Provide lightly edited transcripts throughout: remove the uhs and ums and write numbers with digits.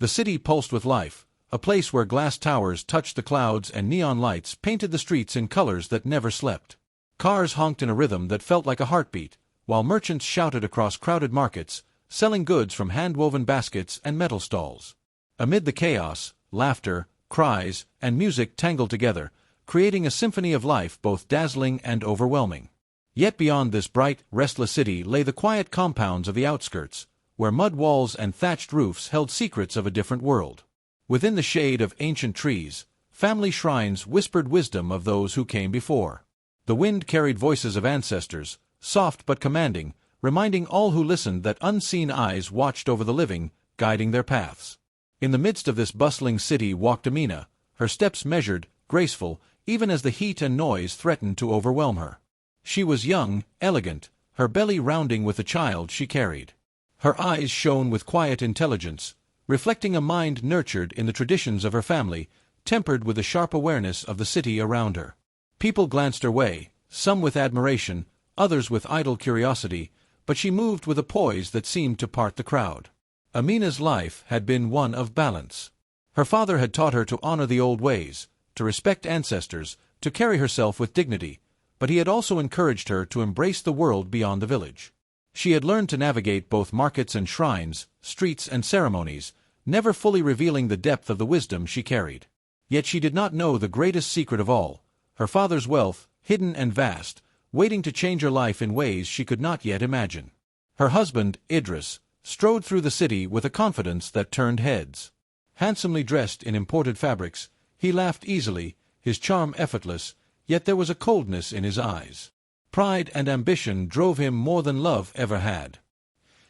The city pulsed with life, a place where glass towers touched the clouds and neon lights painted the streets in colors that never slept. Cars honked in a rhythm that felt like a heartbeat, while merchants shouted across crowded markets, selling goods from hand-woven baskets and metal stalls. Amid the chaos, laughter, cries, and music tangled together, creating a symphony of life both dazzling and overwhelming. Yet beyond this bright, restless city lay the quiet compounds of the outskirts, where mud walls and thatched roofs held secrets of a different world. Within the shade of ancient trees, family shrines whispered wisdom of those who came before. The wind carried voices of ancestors, soft but commanding, reminding all who listened that unseen eyes watched over the living, guiding their paths. In the midst of this bustling city walked Amina, her steps measured, graceful, even as the heat and noise threatened to overwhelm her. She was young, elegant, her belly rounding with the child she carried. Her eyes shone with quiet intelligence, reflecting a mind nurtured in the traditions of her family, tempered with the sharp awareness of the city around her. People glanced her way, some with admiration, others with idle curiosity, but she moved with a poise that seemed to part the crowd. Amina's life had been one of balance. Her father had taught her to honor the old ways, to respect ancestors, to carry herself with dignity, but he had also encouraged her to embrace the world beyond the village. She had learned to navigate both markets and shrines, streets and ceremonies, never fully revealing the depth of the wisdom she carried. Yet she did not know the greatest secret of all, her father's wealth, hidden and vast, waiting to change her life in ways she could not yet imagine. Her husband, Idris, strode through the city with a confidence that turned heads. Handsomely dressed in imported fabrics, he laughed easily, his charm effortless, yet there was a coldness in his eyes. Pride and ambition drove him more than love ever had.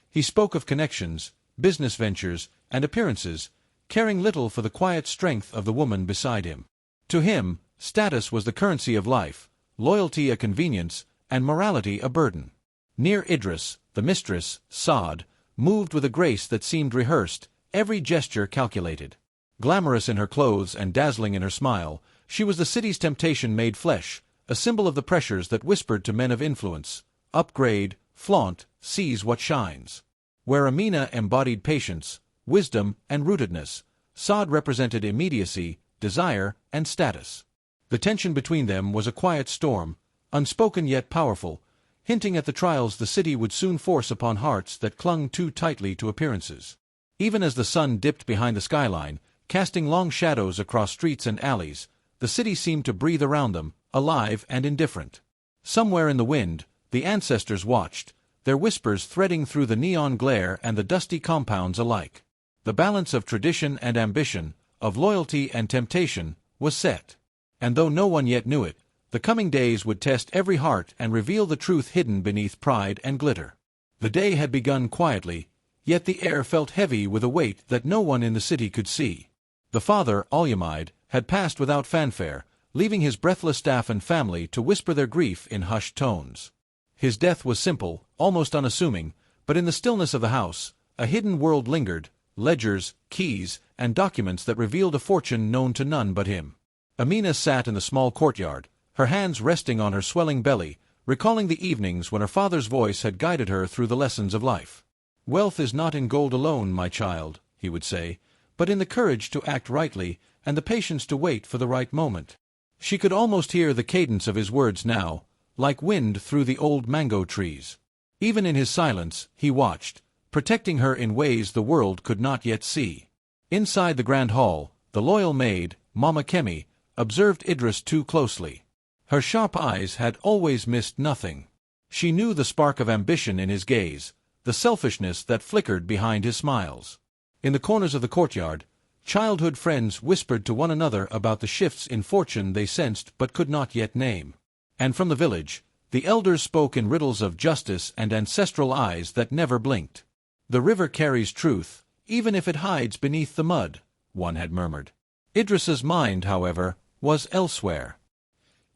He spoke of connections, business ventures, and appearances, caring little for the quiet strength of the woman beside him. To him, status was the currency of life, loyalty a convenience, and morality a burden. Near Idris, the mistress, Saad, moved with a grace that seemed rehearsed, every gesture calculated. Glamorous in her clothes and dazzling in her smile, she was the city's temptation made flesh, a symbol of the pressures that whispered to men of influence, upgrade, flaunt, seize what shines. Where Amina embodied patience, wisdom, and rootedness, Saad represented immediacy, desire, and status. The tension between them was a quiet storm, unspoken yet powerful, hinting at the trials the city would soon force upon hearts that clung too tightly to appearances. Even as the sun dipped behind the skyline, casting long shadows across streets and alleys, the city seemed to breathe around them, alive and indifferent. Somewhere in the wind, the ancestors watched, their whispers threading through the neon glare and the dusty compounds alike. The balance of tradition and ambition, of loyalty and temptation, was set. And though no one yet knew it, the coming days would test every heart and reveal the truth hidden beneath pride and glitter. The day had begun quietly, yet the air felt heavy with a weight that no one in the city could see. The father, Al-Yamid, had passed without fanfare, leaving his breathless staff and family to whisper their grief in hushed tones. His death was simple, almost unassuming, but in the stillness of the house, a hidden world lingered, ledgers, keys, and documents that revealed a fortune known to none but him. Amina sat in the small courtyard, her hands resting on her swelling belly, recalling the evenings when her father's voice had guided her through the lessons of life. "Wealth is not in gold alone, my child," he would say, "but in the courage to act rightly and the patience to wait for the right moment." She could almost hear the cadence of his words now, like wind through the old mango trees. Even in his silence, he watched, protecting her in ways the world could not yet see. Inside the grand hall, the loyal maid, Mama Kemi, observed Idris too closely. Her sharp eyes had always missed nothing. She knew the spark of ambition in his gaze, the selfishness that flickered behind his smiles. In the corners of the courtyard, childhood friends whispered to one another about the shifts in fortune they sensed but could not yet name. And from the village, the elders spoke in riddles of justice and ancestral eyes that never blinked. "The river carries truth, even if it hides beneath the mud," one had murmured. Idris's mind, however, was elsewhere.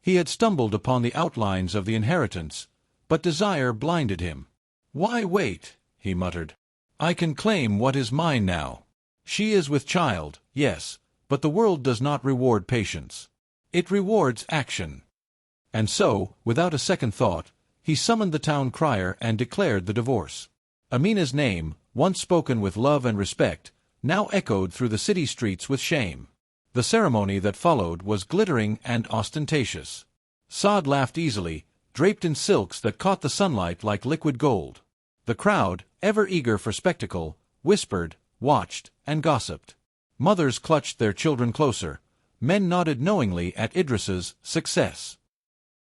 He had stumbled upon the outlines of the inheritance, but desire blinded him. "Why wait?" he muttered. "I can claim what is mine now. She is with child, yes, but the world does not reward patience. It rewards action." And so, without a second thought, he summoned the town crier and declared the divorce. Amina's name, once spoken with love and respect, now echoed through the city streets with shame. The ceremony that followed was glittering and ostentatious. Sod laughed easily, draped in silks that caught the sunlight like liquid gold. The crowd, ever eager for spectacle, whispered, watched, and gossiped. Mothers clutched their children closer. Men nodded knowingly at Idris's success.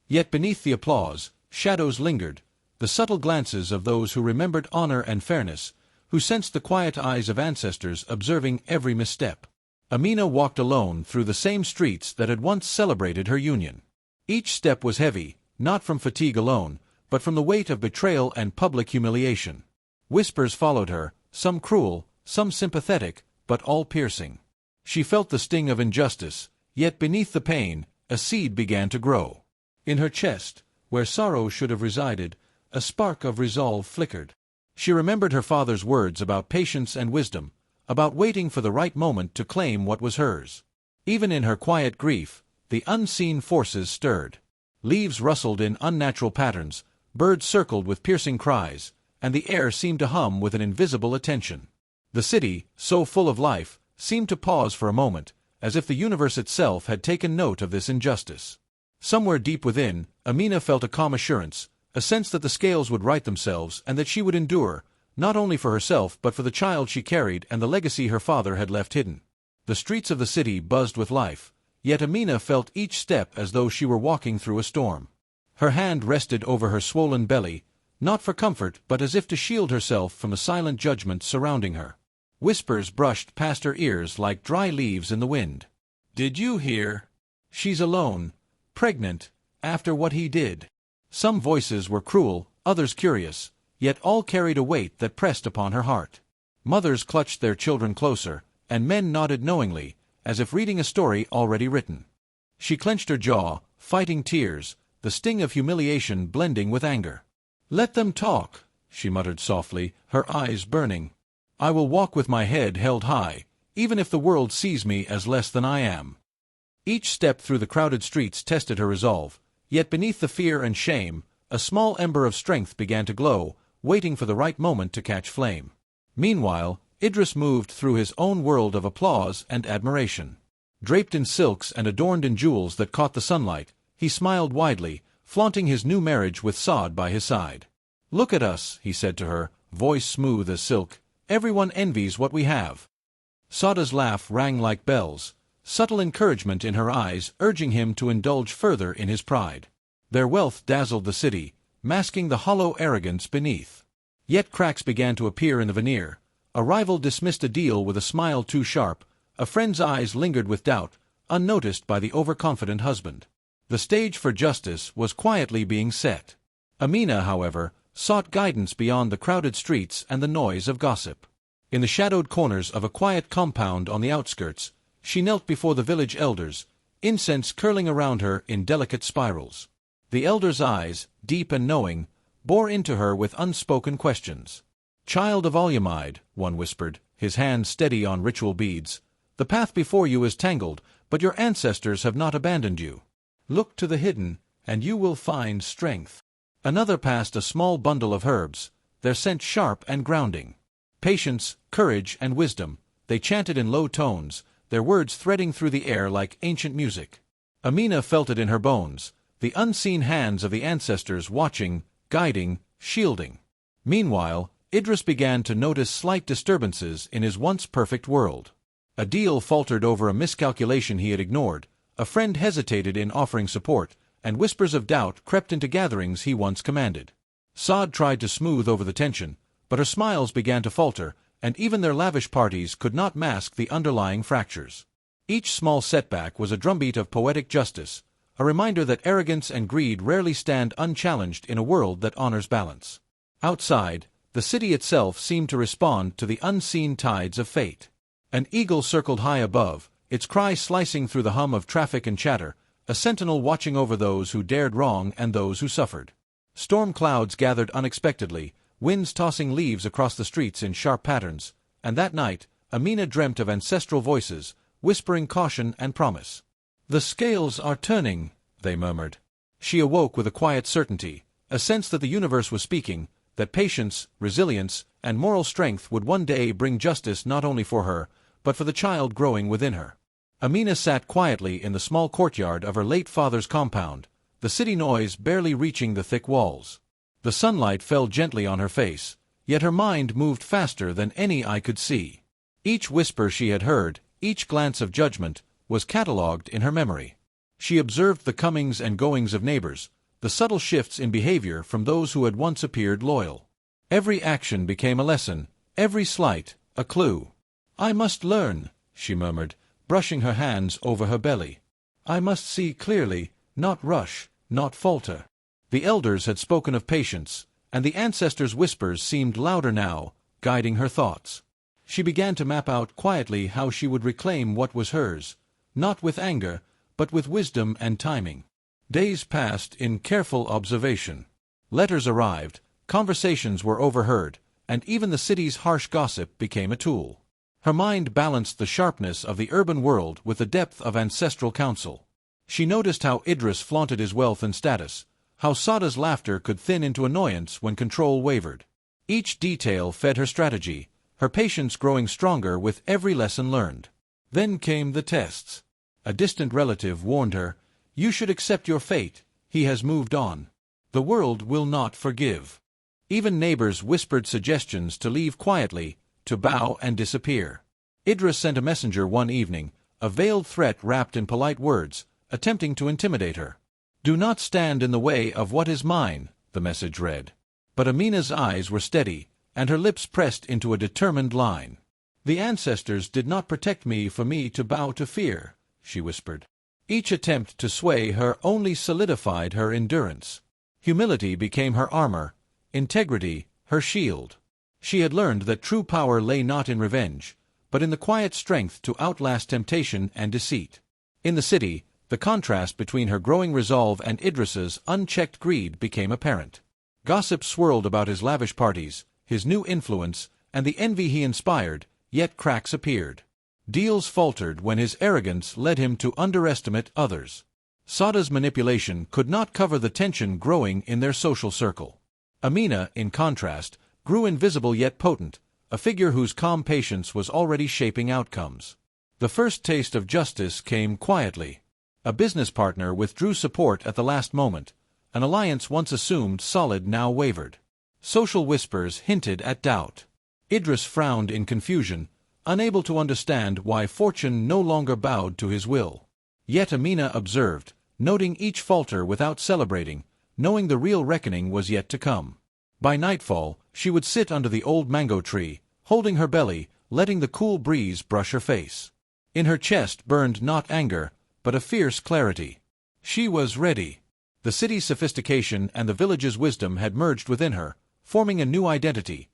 Yet beneath the applause, shadows lingered, the subtle glances of those who remembered honor and fairness, who sensed the quiet eyes of ancestors observing every misstep. Amina walked alone through the same streets that had once celebrated her union. Each step was heavy, not from fatigue alone, but from the weight of betrayal and public humiliation. Whispers followed her, some cruel, some sympathetic, but all piercing. She felt the sting of injustice, yet beneath the pain, a seed began to grow. In her chest, where sorrow should have resided, a spark of resolve flickered. She remembered her father's words about patience and wisdom, about waiting for the right moment to claim what was hers. Even in her quiet grief, the unseen forces stirred. Leaves rustled in unnatural patterns, birds circled with piercing cries, and the air seemed to hum with an invisible attention. The city, so full of life, seemed to pause for a moment, as if the universe itself had taken note of this injustice. Somewhere deep within, Amina felt a calm assurance, a sense that the scales would right themselves and that she would endure, not only for herself but for the child she carried and the legacy her father had left hidden. The streets of the city buzzed with life, yet Amina felt each step as though she were walking through a storm. Her hand rested over her swollen belly, not for comfort but as if to shield herself from the silent judgment surrounding her. Whispers brushed past her ears like dry leaves in the wind. "Did you hear? She's alone, pregnant, after what he did." Some voices were cruel, others curious, yet all carried a weight that pressed upon her heart. Mothers clutched their children closer, and men nodded knowingly, as if reading a story already written. She clenched her jaw, fighting tears, the sting of humiliation blending with anger. "Let them talk," she muttered softly, her eyes burning. "I will walk with my head held high, even if the world sees me as less than I am." Each step through the crowded streets tested her resolve, yet beneath the fear and shame, a small ember of strength began to glow, waiting for the right moment to catch flame. Meanwhile, Idris moved through his own world of applause and admiration. Draped in silks and adorned in jewels that caught the sunlight, he smiled widely, flaunting his new marriage with Saad by his side. "Look at us," he said to her, voice smooth as silk. "Everyone envies what we have." Saada's laugh rang like bells, subtle encouragement in her eyes urging him to indulge further in his pride. Their wealth dazzled the city, masking the hollow arrogance beneath. Yet cracks began to appear in the veneer. A rival dismissed a deal with a smile too sharp, a friend's eyes lingered with doubt, unnoticed by the overconfident husband. The stage for justice was quietly being set. Amina, however, sought guidance beyond the crowded streets and the noise of gossip. In the shadowed corners of a quiet compound on the outskirts, she knelt before the village elders, incense curling around her in delicate spirals. The elders' eyes, deep and knowing, bore into her with unspoken questions. "Child of Alyamide," one whispered, his hand steady on ritual beads, "the path before you is tangled, but your ancestors have not abandoned you. Look to the hidden, and you will find strength." Another passed a small bundle of herbs, their scent sharp and grounding. Patience, courage, and wisdom, they chanted in low tones, their words threading through the air like ancient music. Amina felt it in her bones, the unseen hands of the ancestors watching, guiding, shielding. Meanwhile, Idris began to notice slight disturbances in his once perfect world. A deal faltered over a miscalculation he had ignored, a friend hesitated in offering support, and whispers of doubt crept into gatherings he once commanded. Saad tried to smooth over the tension, but her smiles began to falter, and even their lavish parties could not mask the underlying fractures. Each small setback was a drumbeat of poetic justice, a reminder that arrogance and greed rarely stand unchallenged in a world that honors balance. Outside, the city itself seemed to respond to the unseen tides of fate. An eagle circled high above, its cry slicing through the hum of traffic and chatter, a sentinel watching over those who dared wrong and those who suffered. Storm clouds gathered unexpectedly, winds tossing leaves across the streets in sharp patterns, and that night, Amina dreamt of ancestral voices, whispering caution and promise. "The scales are turning," they murmured. She awoke with a quiet certainty, a sense that the universe was speaking, that patience, resilience, and moral strength would one day bring justice not only for her, but for the child growing within her. Amina sat quietly in the small courtyard of her late father's compound, the city noise barely reaching the thick walls. The sunlight fell gently on her face, yet her mind moved faster than any eye could see. Each whisper she had heard, each glance of judgment, was catalogued in her memory. She observed the comings and goings of neighbors, the subtle shifts in behavior from those who had once appeared loyal. Every action became a lesson, every slight, a clue. "I must learn," she murmured, brushing her hands over her belly. "I must see clearly, not rush, not falter." The elders had spoken of patience, and the ancestors' whispers seemed louder now, guiding her thoughts. She began to map out quietly how she would reclaim what was hers, not with anger, but with wisdom and timing. Days passed in careful observation. Letters arrived, conversations were overheard, and even the city's harsh gossip became a tool. Her mind balanced the sharpness of the urban world with the depth of ancestral counsel. She noticed how Idris flaunted his wealth and status, how Sada's laughter could thin into annoyance when control wavered. Each detail fed her strategy, her patience growing stronger with every lesson learned. Then came the tests. A distant relative warned her, "You should accept your fate, he has moved on. The world will not forgive." Even neighbors whispered suggestions to leave quietly, to bow and disappear. Idris sent a messenger one evening, a veiled threat wrapped in polite words, attempting to intimidate her. "Do not stand in the way of what is mine," the message read. But Amina's eyes were steady, and her lips pressed into a determined line. "The ancestors did not protect me for me to bow to fear," she whispered. Each attempt to sway her only solidified her endurance. Humility became her armor, integrity her shield. She had learned that true power lay not in revenge, but in the quiet strength to outlast temptation and deceit. In the city, the contrast between her growing resolve and Idris's unchecked greed became apparent. Gossip swirled about his lavish parties, his new influence, and the envy he inspired, yet cracks appeared. Deals faltered when his arrogance led him to underestimate others. Sada's manipulation could not cover the tension growing in their social circle. Amina, in contrast, grew invisible yet potent, a figure whose calm patience was already shaping outcomes. The first taste of justice came quietly. A business partner withdrew support at the last moment. An alliance once assumed solid now wavered. Social whispers hinted at doubt. Idris frowned in confusion, unable to understand why fortune no longer bowed to his will. Yet Amina observed, noting each falter without celebrating, knowing the real reckoning was yet to come. By nightfall, she would sit under the old mango tree, holding her belly, letting the cool breeze brush her face. In her chest burned not anger, but a fierce clarity. She was ready. The city's sophistication and the village's wisdom had merged within her, forming a new identity,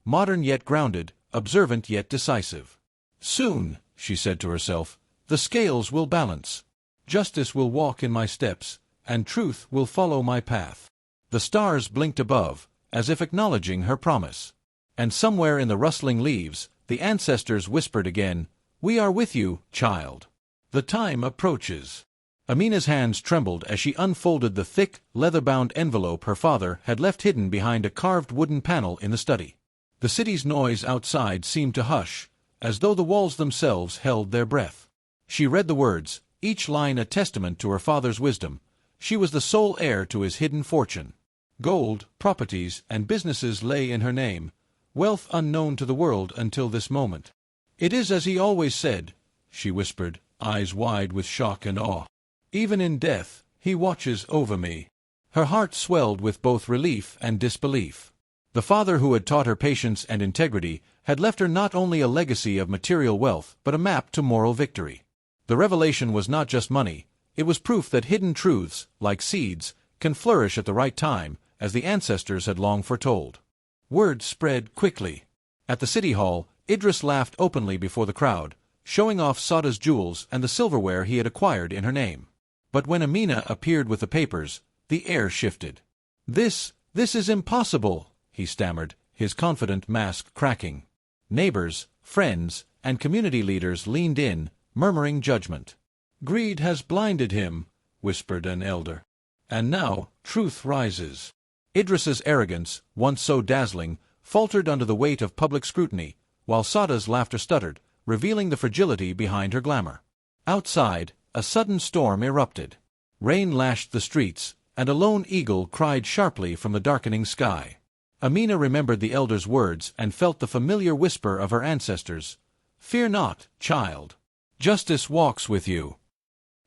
modern yet grounded, observant yet decisive. "Soon," she said to herself, "the scales will balance. Justice will walk in my steps, and truth will follow my path." The stars blinked above, as if acknowledging her promise. And somewhere in the rustling leaves, the ancestors whispered again, "We are with you, child. The time approaches." Amina's hands trembled as she unfolded the thick, leather-bound envelope her father had left hidden behind a carved wooden panel in the study. The city's noise outside seemed to hush, as though the walls themselves held their breath. She read the words, each line a testament to her father's wisdom. She was the sole heir to his hidden fortune. Gold, properties, and businesses lay in her name, wealth unknown to the world until this moment. "It is as he always said," she whispered, eyes wide with shock and awe. "Even in death, he watches over me." Her heart swelled with both relief and disbelief. The father who had taught her patience and integrity had left her not only a legacy of material wealth but a map to moral victory. The revelation was not just money, it was proof that hidden truths, like seeds, can flourish at the right time, as the ancestors had long foretold. Word spread quickly. At the city hall, Idris laughed openly before the crowd, showing off Sada's jewels and the silverware he had acquired in her name. But when Amina appeared with the papers, the air shifted. This is impossible," he stammered, his confident mask cracking. Neighbors, friends, and community leaders leaned in, murmuring judgment. "Greed has blinded him," whispered an elder. "And now truth rises." Idris's arrogance, once so dazzling, faltered under the weight of public scrutiny, while Sada's laughter stuttered, revealing the fragility behind her glamour. Outside, a sudden storm erupted. Rain lashed the streets, and a lone eagle cried sharply from the darkening sky. Amina remembered the elder's words and felt the familiar whisper of her ancestors. "Fear not, child. Justice walks with you."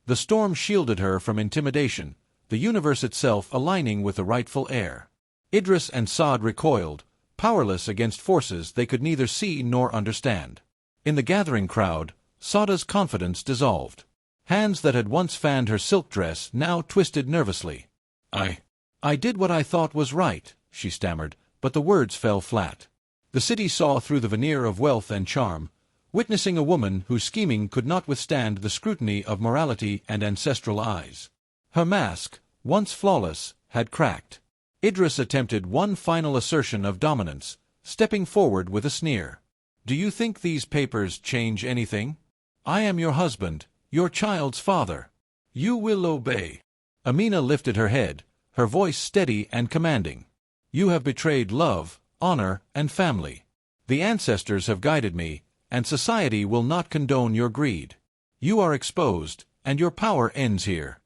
The storm shielded her from intimidation, the universe itself aligning with the rightful heir. Idris and Saad recoiled, powerless against forces they could neither see nor understand. In the gathering crowd, Sada's confidence dissolved. Hands that had once fanned her silk dress now twisted nervously. I did what I thought was right," she stammered, but the words fell flat. The city saw through the veneer of wealth and charm, witnessing a woman whose scheming could not withstand the scrutiny of morality and ancestral eyes. Her mask, once flawless, had cracked. Idris attempted one final assertion of dominance, stepping forward with a sneer. "Do you think these papers change anything? I am your husband, your child's father. You will obey." Amina lifted her head, her voice steady and commanding. "You have betrayed love, honor, and family. The ancestors have guided me, and society will not condone your greed. You are exposed, and your power ends here."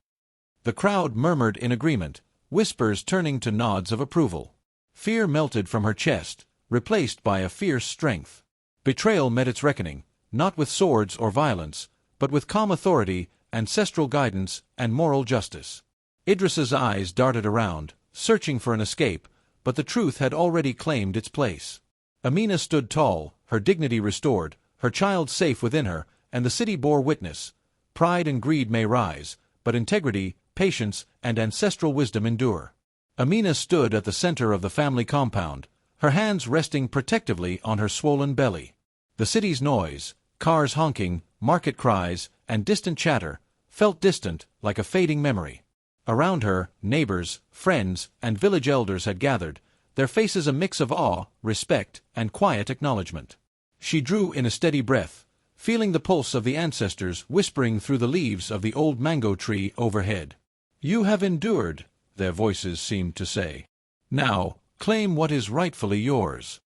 The crowd murmured in agreement, whispers turning to nods of approval. Fear melted from her chest, replaced by a fierce strength. Betrayal met its reckoning, not with swords or violence, but with calm authority, ancestral guidance, and moral justice. Idris's eyes darted around, searching for an escape, but the truth had already claimed its place. Amina stood tall, her dignity restored, her child safe within her, and the city bore witness. Pride and greed may rise, but integrity, patience, and ancestral wisdom endure. Amina stood at the center of the family compound, her hands resting protectively on her swollen belly. The city's noise, cars honking, market cries, and distant chatter, felt distant, like a fading memory. Around her, neighbors, friends, and village elders had gathered, their faces a mix of awe, respect, and quiet acknowledgement. She drew in a steady breath, feeling the pulse of the ancestors whispering through the leaves of the old mango tree overhead. "You have endured," their voices seemed to say. "Now, claim what is rightfully yours."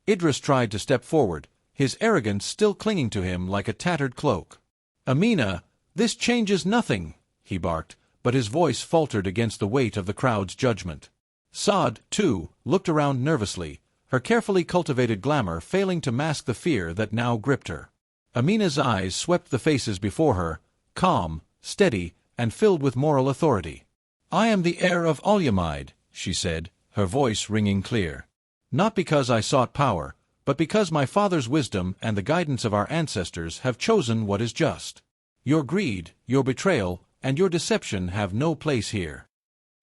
Idris tried to step forward, his arrogance still clinging to him like a tattered cloak. "Amina, this changes nothing," he barked, but his voice faltered against the weight of the crowd's judgment. Saad, too, looked around nervously, her carefully cultivated glamour failing to mask the fear that now gripped her. Amina's eyes swept the faces before her, calm, steady, and filled with moral authority. "I am the heir of Olyamide," she said, her voice ringing clear. "Not because I sought power, but because my father's wisdom and the guidance of our ancestors have chosen what is just. Your greed, your betrayal, and your deception have no place here."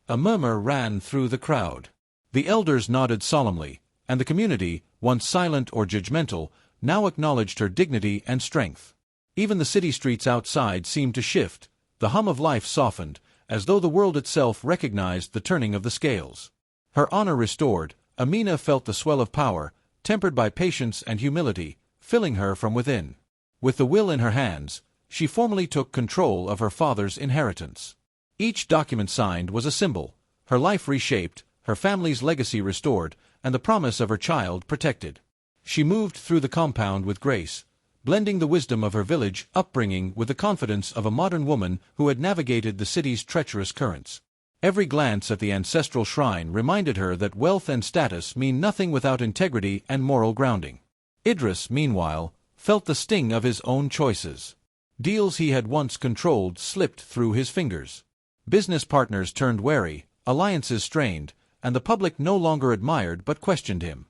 A murmur ran through the crowd. The elders nodded solemnly, and the community, once silent or judgmental, now acknowledged her dignity and strength. Even the city streets outside seemed to shift, the hum of life softened, as though the world itself recognized the turning of the scales. Her honor restored, Amina felt the swell of power, tempered by patience and humility, filling her from within. With the will in her hands, she formally took control of her father's inheritance. Each document signed was a symbol, her life reshaped, her family's legacy restored, and the promise of her child protected. She moved through the compound with grace, blending the wisdom of her village upbringing with the confidence of a modern woman who had navigated the city's treacherous currents. Every glance at the ancestral shrine reminded her that wealth and status mean nothing without integrity and moral grounding. Idris, meanwhile, felt the sting of his own choices. Deals he had once controlled slipped through his fingers. Business partners turned wary, alliances strained, and the public no longer admired but questioned him.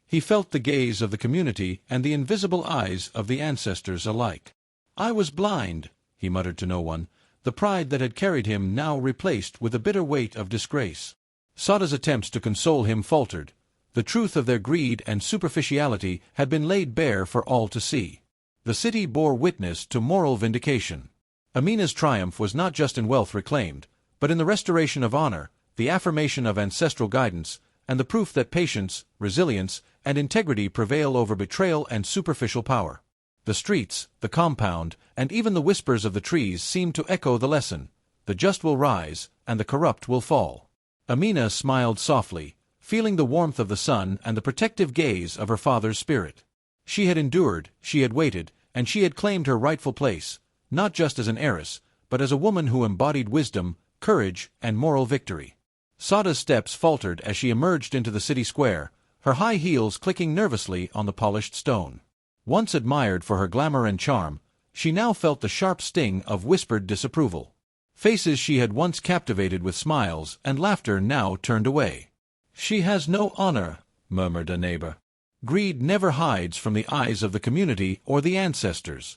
He felt the gaze of the community and the invisible eyes of the ancestors alike. "I was blind," he muttered to no one, the pride that had carried him now replaced with a bitter weight of disgrace. Sada's attempts to console him faltered. The truth of their greed and superficiality had been laid bare for all to see. The city bore witness to moral vindication. Amina's triumph was not just in wealth reclaimed, but in the restoration of honor, the affirmation of ancestral guidance, and the proof that patience, resilience, and integrity prevail over betrayal and superficial power. The streets, the compound, and even the whispers of the trees seemed to echo the lesson: the just will rise, and the corrupt will fall. Amina smiled softly, feeling the warmth of the sun and the protective gaze of her father's spirit. She had endured, she had waited, and she had claimed her rightful place, not just as an heiress, but as a woman who embodied wisdom, courage, and moral victory. Sada's steps faltered as she emerged into the city square, her high heels clicking nervously on the polished stone. Once admired for her glamour and charm, she now felt the sharp sting of whispered disapproval. Faces she had once captivated with smiles and laughter now turned away. "She has no honor," murmured a neighbor. Greed never hides from the eyes of the community or the ancestors.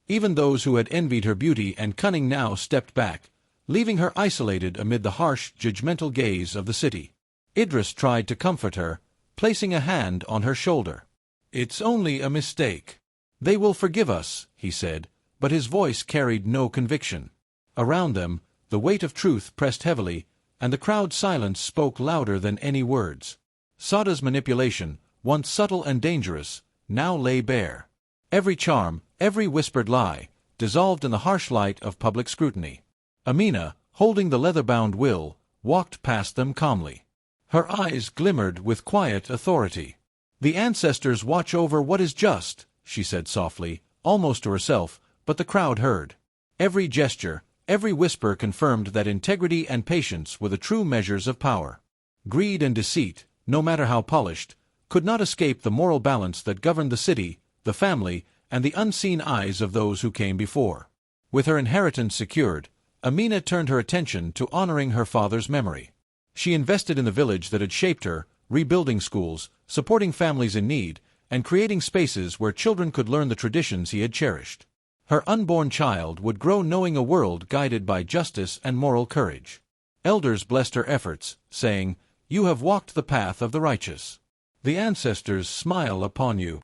Even those who had envied her beauty and cunning now stepped back, leaving her isolated amid the harsh, judgmental gaze of the city. Idris tried to comfort her, placing a hand on her shoulder. "It's only a mistake. They will forgive us," he said, but his voice carried no conviction. Around them, the weight of truth pressed heavily, and the crowd's silence spoke louder than any words. Sada's manipulation, once subtle and dangerous, now lay bare. Every charm, every whispered lie, dissolved in the harsh light of public scrutiny. Amina, holding the leather-bound will, walked past them calmly. Her eyes glimmered with quiet authority. "The ancestors watch over what is just," she said softly, almost to herself, but the crowd heard. Every gesture, every whisper confirmed that integrity and patience were the true measures of power. Greed and deceit, no matter how polished, could not escape the moral balance that governed the city, the family, and the unseen eyes of those who came before. With her inheritance secured, Amina turned her attention to honoring her father's memory. She invested in the village that had shaped her, rebuilding schools, supporting families in need, and creating spaces where children could learn the traditions he had cherished. Her unborn child would grow knowing a world guided by justice and moral courage. Elders blessed her efforts, saying, "You have walked the path of the righteous. The ancestors smile upon you."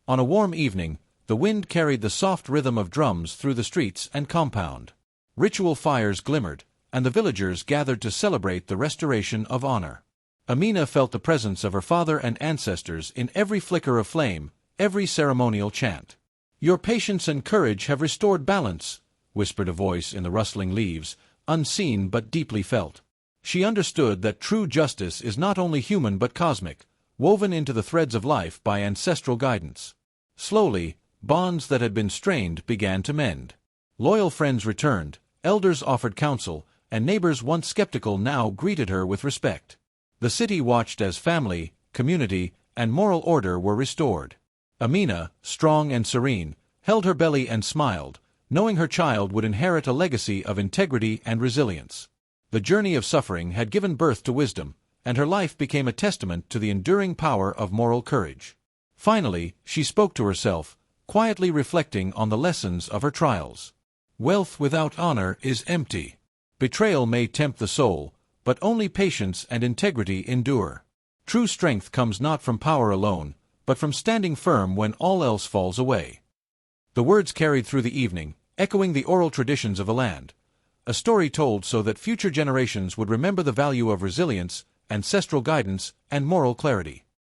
On a warm evening, the wind carried the soft rhythm of drums through the streets and compound. Ritual fires glimmered, and the villagers gathered to celebrate the restoration of honor. Amina felt the presence of her father and ancestors in every flicker of flame, every ceremonial chant. "Your patience and courage have restored balance," whispered a voice in the rustling leaves, unseen but deeply felt. She understood that true justice is not only human but cosmic, woven into the threads of life by ancestral guidance. Slowly, bonds that had been strained began to mend. Loyal friends returned, elders offered counsel, and neighbors once skeptical now greeted her with respect. The city watched as family, community, and moral order were restored. Amina, strong and serene, held her belly and smiled, knowing her child would inherit a legacy of integrity and resilience. The journey of suffering had given birth to wisdom, and her life became a testament to the enduring power of moral courage. Finally, she spoke to herself, quietly reflecting on the lessons of her trials. "Wealth without honor is empty. Betrayal may tempt the soul, but only patience and integrity endure. True strength comes not from power alone, but from standing firm when all else falls away." The words carried through the evening, echoing the oral traditions of a land. A story told so that future generations would remember the value of resilience, ancestral guidance, and moral clarity.